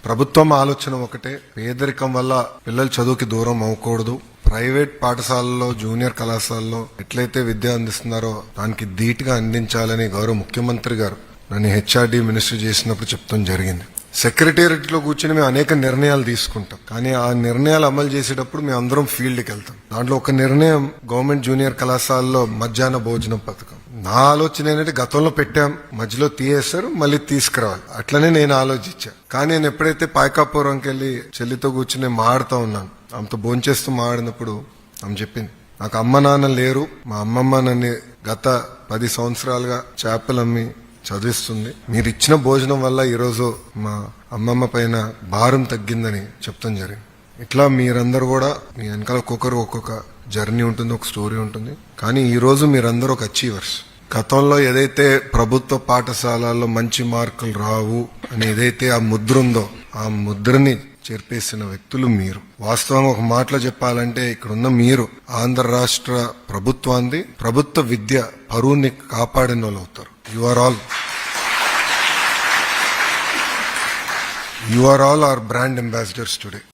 ప్రభుత్వం ఆలోచన ఒకటే, పేదరికం వల్ల పిల్లలు చదువుకి దూరం అవ్వకూడదు. ప్రైవేట్ పాఠశాలలో, జూనియర్ కళాశాలలో ఎట్లయితే విద్య అందిస్తున్నారో దానికి ధీటుగా అందించాలని గౌరవ ముఖ్యమంత్రి గారు నన్ను హెచ్ఆర్డీ మినిస్టర్ చేసినప్పుడు చెప్తాం జరిగింది. సెక్రటేరియట్ లో కూర్చుని మేము అనేక నిర్ణయాలు తీసుకుంటాం, కానీ ఆ నిర్ణయాలు అమలు చేసేటప్పుడు మేము అందరం ఫీల్డ్కి వెళ్తాం. దాంట్లో ఒక నిర్ణయం గవర్నమెంట్ జూనియర్ కళాశాలలో మధ్యాహ్న భోజనం పథకం. నా ఆలోచన ఏంటంటే గతంలో పెట్టాం, మధ్యలో తీయేస్తారు, మళ్ళీ తీసుకురావాలి, అట్లనే నేను ఆలోచించా. కానీ నేను ఎప్పుడైతే పాయకాపురంకి వెళ్ళి చెల్లితో కూర్చుని మాడుతూ ఉన్నాను, ఆమెతో భోంచేస్తూ మాడినప్పుడు ఆమె చెప్పింది, నాకు అమ్మ నాన్న లేరు, మా అమ్మమ్మ నన్ను గత 10 సంవత్సరాలుగా చేపలు అమ్మి చదివిస్తుంది. మీరు ఇచ్చిన భోజనం వల్ల ఈరోజు మా అమ్మమ్మ పైన భారం తగ్గిందని చెప్తాం జరిగింది. ఇట్లా మీరందరూ కూడా మీ వెనకాల ఒక్కొక్క జర్నీ ఉంటుంది, ఒక స్టోరీ ఉంటుంది. కానీ ఈ రోజు మీరందరూ ఒక అచీవర్స్. గతంలో ఏదైతే ప్రభుత్వ పాఠశాలల్లో మంచి మార్కులు రావు అని ఏదైతే ఆ ముద్ర ఉందో, ఆ ముద్రని చెరిపేసిన వ్యక్తులు మీరు. వాస్తవంగా ఒక మాటలో చెప్పాలంటే ఇక్కడున్న మీరు ఆంధ్ర రాష్ట్ర ప్రభుత్వాన్ని, ప్రభుత్వ విద్య పరువుని కాపాడిన వాళ్ళు అవుతారు. You are all our brand ambassadors today.